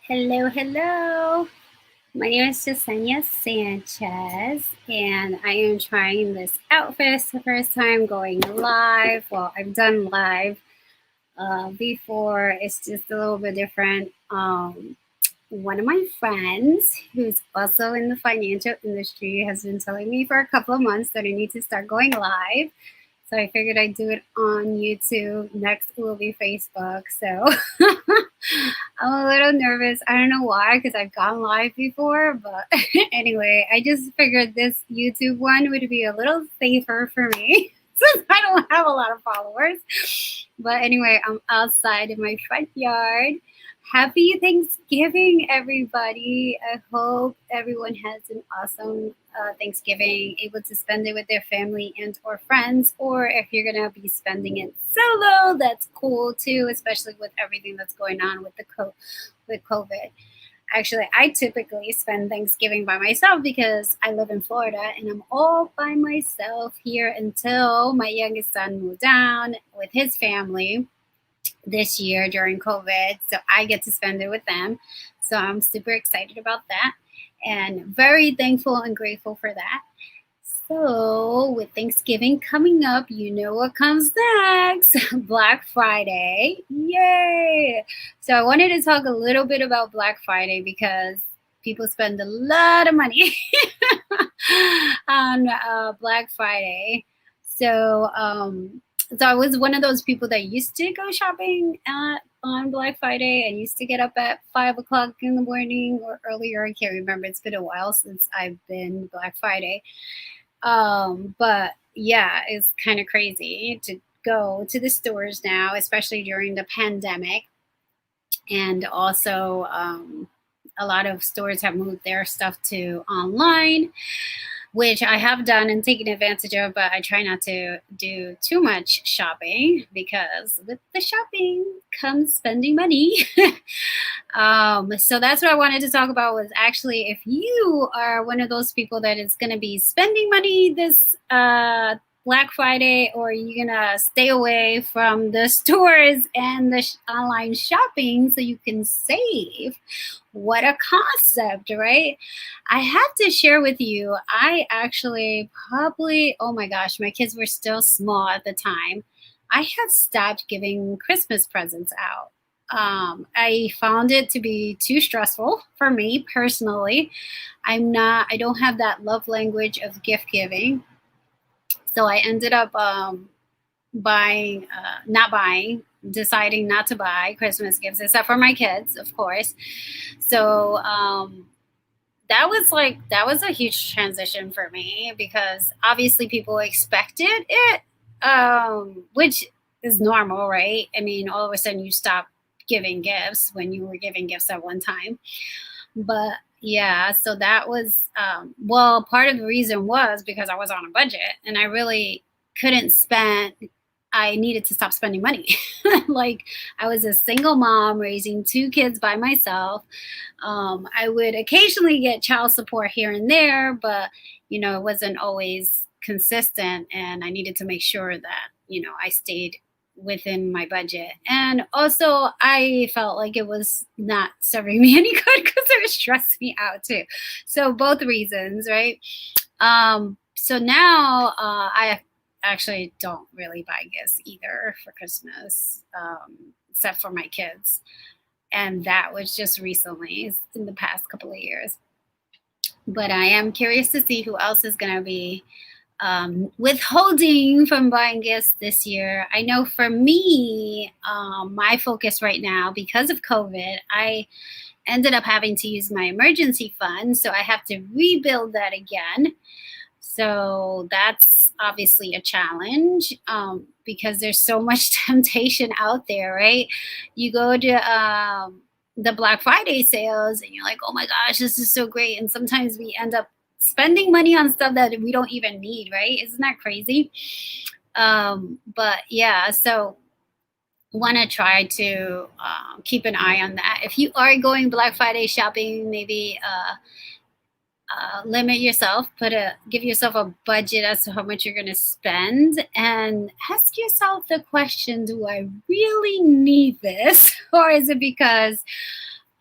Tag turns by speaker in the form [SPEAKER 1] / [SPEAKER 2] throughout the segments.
[SPEAKER 1] Hello, hello. My name is Jasenia Sanchez, and I am trying this outfit. It's the first time going live. Well, I've done live before. It's just a little bit different. One of my friends, who's also in the financial industry, has been telling me for a couple of months that I need to start going live. So I figured I'd do it on YouTube. Next will be Facebook. So I'm a little nervous. I don't know why, because I've gone live before. But anyway, I just figured this YouTube one would be a little safer for me since I don't have a lot of followers. But anyway, I'm outside in my front yard. Happy Thanksgiving, everybody. I hope everyone has an awesome Thanksgiving, able to spend it with their family and or friends, or if you're going to be spending it solo, that's cool too, especially with everything that's going on with with COVID. Actually, I typically spend Thanksgiving by myself because I live in Florida and I'm all by myself here until my youngest son moved down with his family this year during COVID. So I get to spend it with them. So I'm super excited about that and very thankful and grateful for that. So, with Thanksgiving coming up, you know what comes next? Black Friday. Yay! So, I wanted to talk a little bit about Black Friday because people spend a lot of money on Black Friday. So, so I was one of those people that used to go shopping on Black Friday. I used to get up at 5 o'clock in the morning or earlier. I can't remember. It's been a while since I've been Black Friday. But yeah, it's kind of crazy to go to the stores now, especially during the pandemic. And also, a lot of stores have moved their stuff to online, which I have done and taken advantage of, but I try not to do too much shopping because with the shopping comes spending money. So that's what I wanted to talk about was actually if you are one of those people that is going to be spending money this Black Friday, or you're gonna stay away from the stores and the online shopping so you can save. What a concept, right? I have to share with you, I actually probably, oh my gosh, my kids were still small at the time. I had stopped giving Christmas presents out. I found it to be too stressful for me personally. I don't have that love language of gift giving. So I ended up not buying, deciding not to buy Christmas gifts, except for my kids, of course. So that was a huge transition for me because obviously people expected it, which is normal, right? I mean, all of a sudden you stop giving gifts when you were giving gifts at one time. But yeah, so that was well, part of the reason was because I was on a budget and I really couldn't spend. I needed to stop spending money. Like I was a single mom raising two kids by myself. I would occasionally get child support here and there, but it wasn't always consistent, and I needed to make sure that I stayed within my budget. And also, I felt like it was not serving me any good because it was stressing me out too. So both reasons, right? So now I actually don't really buy gifts either for Christmas, except for my kids. And that was just recently, in the past couple of years. But I am curious to see who else is going to be withholding from buying gifts this year. I know for me, my focus right now, because of COVID, I ended up having to use my emergency fund. So I have to rebuild that again. So that's obviously a challenge because there's so much temptation out there, right? You go to the Black Friday sales and you're like, oh my gosh, this is so great. And sometimes we end up spending money on stuff that we don't even need, right? Isn't that crazy? But yeah, so want to try to keep an eye on that. If you are going Black Friday shopping, maybe limit yourself, give yourself a budget as to how much you're going to spend, and ask yourself the question: do I really need this, or is it because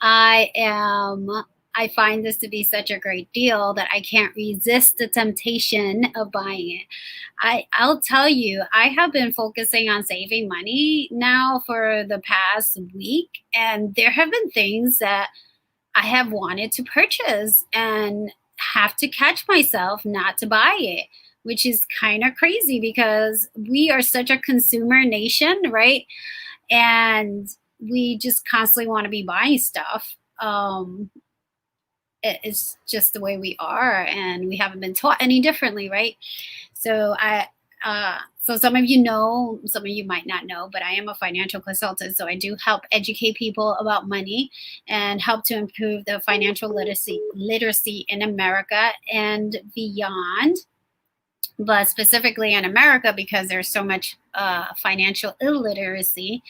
[SPEAKER 1] I find this to be such a great deal that I can't resist the temptation of buying it. I'll tell you, I have been focusing on saving money now for the past week, and there have been things that I have wanted to purchase and have to catch myself not to buy it, which is kind of crazy because we are such a consumer nation, right? And we just constantly want to be buying stuff. It's just the way we are, and we haven't been taught any differently, right? So so some of you know, some of you might not know, but I am a financial consultant. So I do help educate people about money and help to improve the financial literacy in America and beyond. But specifically in America, because there's so much financial illiteracy,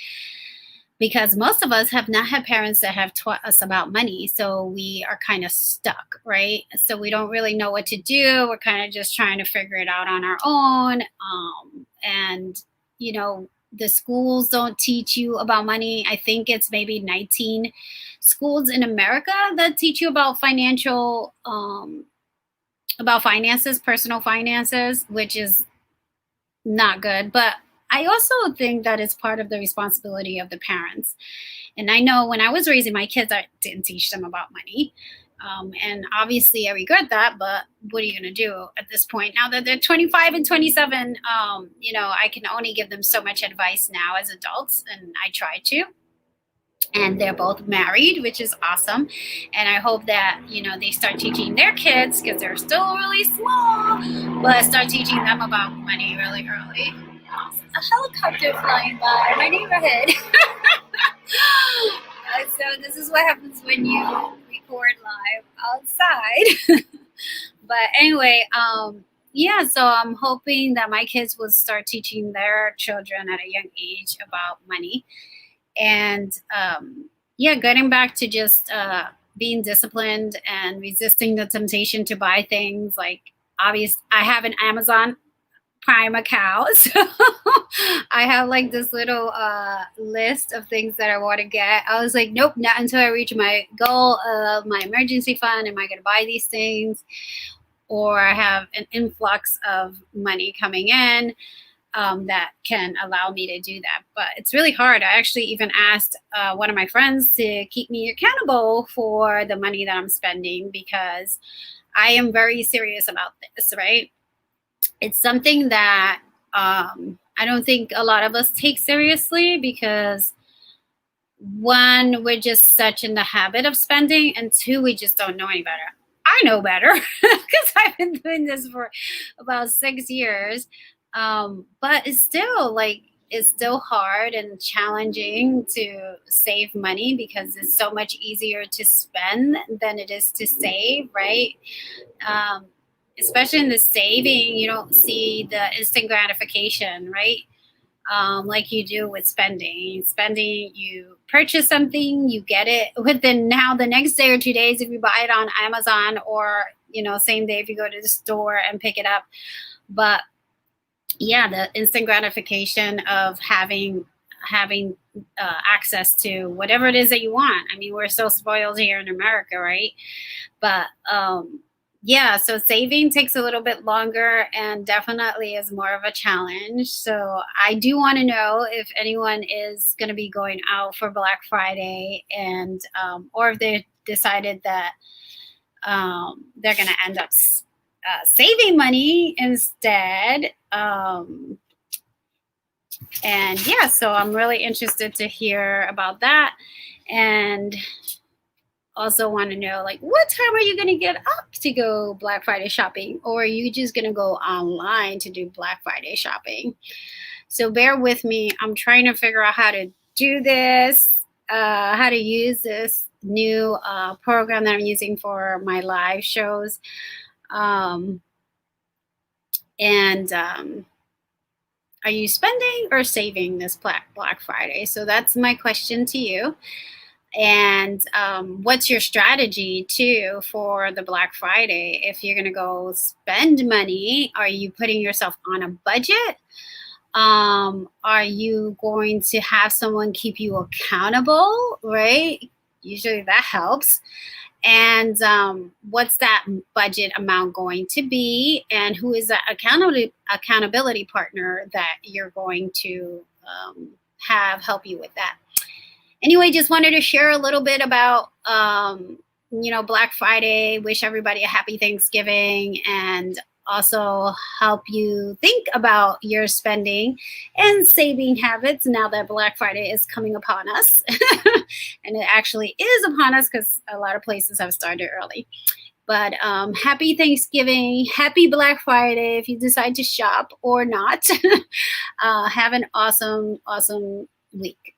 [SPEAKER 1] because most of us have not had parents that have taught us about money. So we are kind of stuck, right? So we don't really know what to do. We're kind of just trying to figure it out on our own. And, you know, the schools don't teach you about money. I think it's maybe 19 schools in America that teach you about about finances, personal finances, which is not good. But I also think that it's part of the responsibility of the parents. And I know when I was raising my kids, I didn't teach them about money. And obviously, I regret that. But what are you going to do at this point? Now that they're 25 and 27, you know, I can only give them so much advice now as adults, and I try to. And they're both married, which is awesome. And I hope that, you know, they start teaching their kids, because they're still really small, but start teaching them about money really early. A helicopter flying by my neighborhood. So this is what happens when you record live outside. But anyway, yeah, so I'm hoping that my kids will start teaching their children at a young age about money. And yeah, getting back to just being disciplined and resisting the temptation to buy things. Like, obvious, I have an Amazon Prime account, so I have like this little list of things that I want to get. I was like, nope, not until I reach my goal of my emergency fund am I going to buy these things, or I have an influx of money coming in that can allow me to do that. But it's really hard. I actually even asked one of my friends to keep me accountable for the money that I'm spending, because I am very serious about this, right? It's something that I don't think a lot of us take seriously, because one, we're just such in the habit of spending, and two, we just don't know any better. I know better because I've been doing this for about 6 years. But it's still hard and challenging to save money, because it's so much easier to spend than it is to save, right? Especially in the saving, you don't see the instant gratification, right? Like you do with spending. Spending, you purchase something, you get it within now the next day or 2 days if you buy it on Amazon, or, you know, same day if you go to the store and pick it up. But yeah, the instant gratification of having access to whatever it is that you want. I mean, we're so spoiled here in America, right? But yeah, so saving takes a little bit longer and definitely is more of a challenge. So I do want to know if anyone is going to be going out for Black Friday, and or if they decided that they're going to end up saving money instead. And yeah, so I'm really interested to hear about that. And also want to know, like, what time are you going to get up to go Black Friday shopping, or are you just going to go online to do Black Friday shopping? So bear with me. I'm trying to figure out how to do this, how to use this new program that I'm using for my live shows. Are you spending or saving this Black Friday? So that's my question to you. And what's your strategy too for the Black Friday? If you're going to go spend money, are you putting yourself on a budget? Are you going to have someone keep you accountable, right? Usually that helps. And what's that budget amount going to be, and who is that accountability partner that you're going to have help you with that. Anyway, just wanted to share a little bit about Black Friday. Wish everybody a happy Thanksgiving, and also help you think about your spending and saving habits now that Black Friday is coming upon us. And it actually is upon us because a lot of places have started early. But happy Thanksgiving, happy Black Friday if you decide to shop or not. Have an awesome, awesome week.